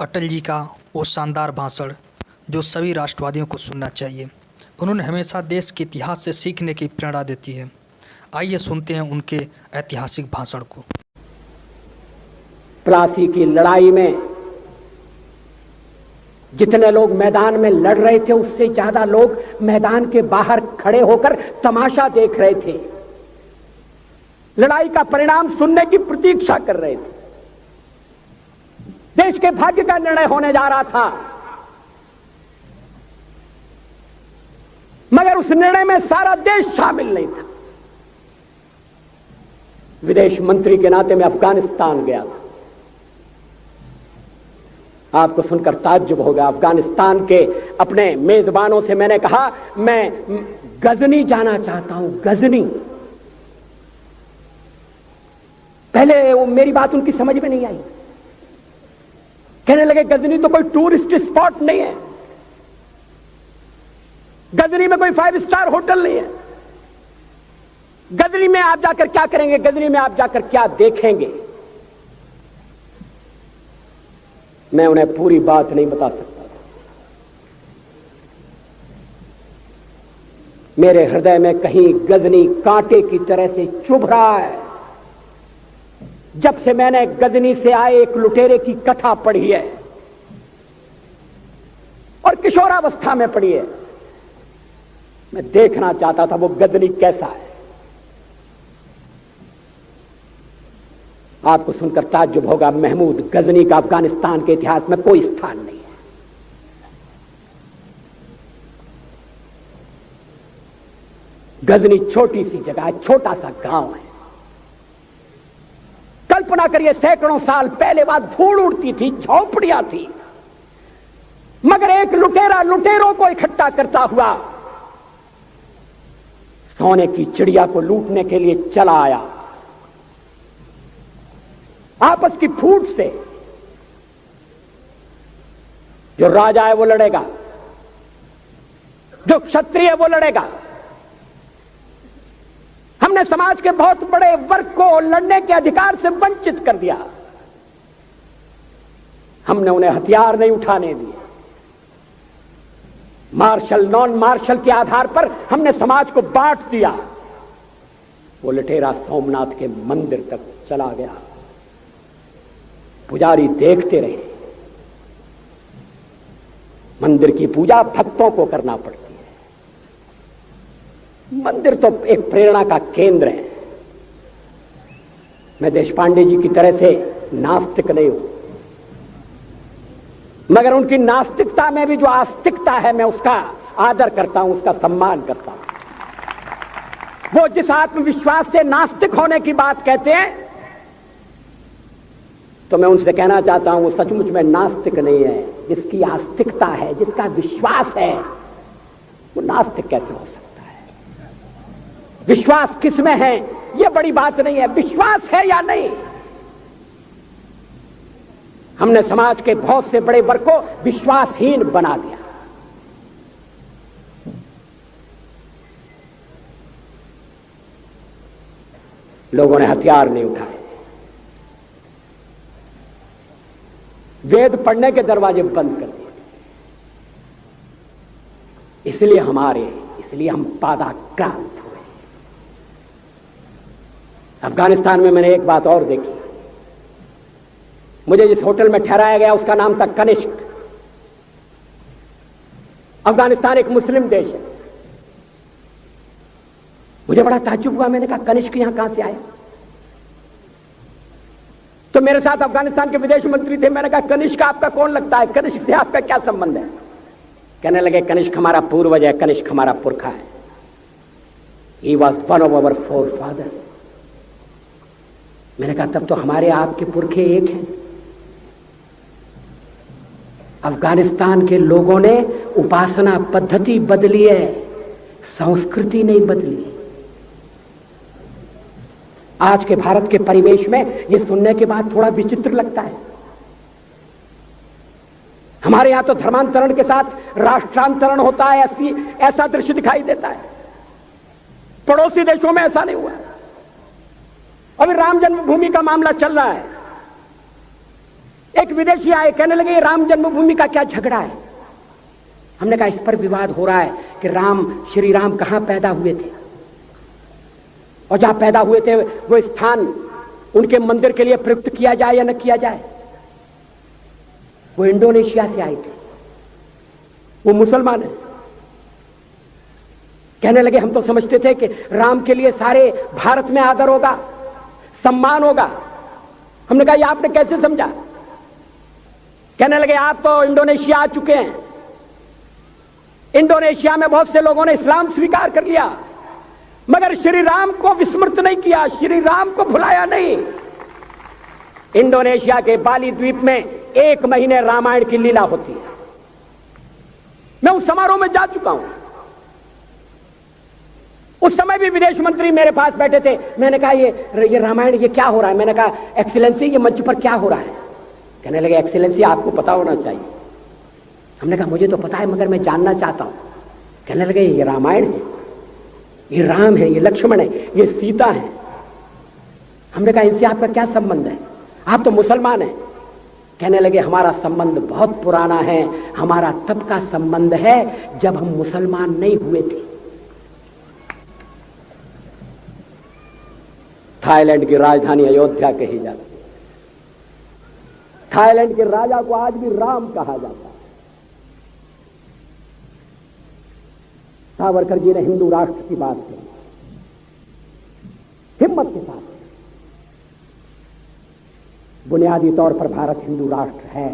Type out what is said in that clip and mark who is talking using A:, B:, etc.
A: अटल जी का वो शानदार भाषण जो सभी राष्ट्रवादियों को सुनना चाहिए। उन्होंने हमेशा देश के इतिहास से सीखने की प्रेरणा देती है। आइए सुनते हैं उनके ऐतिहासिक भाषण को।
B: प्लासी की लड़ाई में जितने लोग मैदान में लड़ रहे थे उससे ज्यादा लोग मैदान के बाहर खड़े होकर तमाशा देख रहे थे, लड़ाई का परिणाम सुनने की प्रतीक्षा कर रहे थे। देश के भाग्य का निर्णय होने जा रहा था, मगर उस निर्णय में सारा देश शामिल नहीं था। विदेश मंत्री के नाते मैं अफगानिस्तान गया था। आपको सुनकर ताज्जुब होगा। अफगानिस्तान के अपने मेजबानों से मैंने कहा मैं गजनी जाना चाहता हूं, गजनी। पहले वो मेरी बात उनकी समझ में नहीं आई। कहने लगे गजनी तो कोई टूरिस्ट स्पॉट नहीं है, गजनी में कोई 5 स्टार होटल नहीं है, गजनी में आप जाकर क्या करेंगे, गजनी में आप जाकर क्या देखेंगे। मैं उन्हें पूरी बात नहीं बता सकता था। मेरे हृदय में कहीं गजनी कांटे की तरह से चुभ रहा है। जब से मैंने गजनी से आए एक लुटेरे की कथा पढ़ी है और किशोरावस्था में पढ़ी है, मैं देखना चाहता था वो गजनी कैसा है। आपको सुनकर ताज्जुब होगा, महमूद गजनी का अफगानिस्तान के इतिहास में कोई स्थान नहीं है। गजनी छोटी सी जगह है, छोटा सा गांव है। कल्पना करिए, सैकड़ों साल पहले वहां धूल उड़ती थी, झोंपड़ियां थी, मगर एक लुटेरा लुटेरों को इकट्ठा करता हुआ सोने की चिड़िया को लूटने के लिए चला आया। आपस की फूट से जो राजा है वो लड़ेगा, जो क्षत्रिय है वो लड़ेगा। हमने समाज के बहुत बड़े वर्ग को लड़ने के अधिकार से वंचित कर दिया। हमने उन्हें हथियार नहीं उठाने दिए। मार्शल नॉन मार्शल के आधार पर हमने समाज को बांट दिया। वो लुटेरा सोमनाथ के मंदिर तक चला गया। पुजारी देखते रहे। मंदिर की पूजा भक्तों को करना पड़ती है। मंदिर तो एक प्रेरणा का केंद्र है। मैं देशपांडे जी की तरह से नास्तिक नहीं हूं, मगर उनकी नास्तिकता में भी जो आस्तिकता है मैं उसका आदर करता हूं, उसका सम्मान करता हूं। वो जिस आत्मविश्वास से नास्तिक होने की बात कहते हैं, तो मैं उनसे कहना चाहता हूं वो सचमुच में नास्तिक नहीं है। जिसकी आस्तिकता है, जिसका विश्वास है, वो नास्तिक कैसे हो सकता है। विश्वास किसमें है यह बड़ी बात नहीं है, विश्वास है या नहीं। हमने समाज के बहुत से बड़े वर्ग को विश्वासहीन बना दिया। लोगों ने हथियार नहीं उठाए, वेद पढ़ने के दरवाजे बंद कर दिए। इसलिए हम पादाक्रांत हुए। अफगानिस्तान में मैंने एक बात और देखी। मुझे जिस होटल में ठहराया गया उसका नाम था कनिष्क। अफगानिस्तान एक मुस्लिम देश है। मुझे बड़ा ताज्जुब हुआ। मैंने कहा कनिष्क यहां कहां से आया। तो मेरे साथ अफगानिस्तान के विदेश मंत्री थे। मैंने कहा कनिष्क आपका कौन लगता है, कनिष्क से आपका क्या संबंध है। कहने लगे कनिष्क हमारा पूर्वज है, कनिष्क हमारा पुरखा है। He was one of our forefathers। मैंने कहा तब तो हमारे आपके पुरखे एक हैं। अफगानिस्तान के लोगों ने उपासना पद्धति बदली है, संस्कृति नहीं बदली। आज के भारत के परिवेश में यह सुनने के बाद थोड़ा विचित्र लगता है। हमारे यहां तो धर्मांतरण के साथ राष्ट्रांतरण होता है, ऐसा दृश्य दिखाई देता है। पड़ोसी देशों में ऐसा नहीं हुआ। अभी राम जन्मभूमि का मामला चल रहा है। एक विदेशी आए, कहने लगे राम जन्मभूमि का क्या झगड़ा है। हमने कहा इस पर विवाद हो रहा है कि श्री राम कहां पैदा हुए थे, और जहां पैदा हुए थे वो स्थान उनके मंदिर के लिए प्रयुक्त किया जाए या न किया जाए। वो इंडोनेशिया से आए थे, वो मुसलमान है। कहने लगे हम तो समझते थे कि राम के लिए सारे भारत में आदर होगा, सम्मान होगा। हमने कहा ये आपने कैसे समझा। कहने लगे आप तो इंडोनेशिया आ चुके हैं, इंडोनेशिया में बहुत से लोगों ने इस्लाम स्वीकार कर लिया, मगर श्री राम को विस्मृत नहीं किया, श्री राम को भुलाया नहीं। इंडोनेशिया के बाली द्वीप में 1 महीने रामायण की लीला होती है। मैं उस समारोह में जा चुका हूं। उस समय भी विदेश मंत्री मेरे पास बैठे थे। मैंने कहा ये रामायण ये क्या हो रहा है। मैंने कहा एक्सीलेंसी ये मंच पर क्या हो रहा है। कहने लगे एक्सीलेंसी आपको पता होना चाहिए। हमने कहा मुझे तो पता है मगर मैं जानना चाहता हूं। कहने लगे ये रामायण है, ये राम है, ये लक्ष्मण है, ये सीता है। हमने कहा इनसे आपका क्या संबंध है, आप तो मुसलमान हैं। कहने लगे हमारा संबंध बहुत पुराना है, हमारा तब का संबंध है जब हम मुसलमान नहीं हुए थे। थाईलैंड की राजधानी अयोध्या कही जाती है। थाईलैंड के राजा को आज भी राम कहा जाता है। सावरकर जी ने हिंदू राष्ट्र की बात की, हिम्मत के साथ। बुनियादी तौर पर भारत हिंदू राष्ट्र है,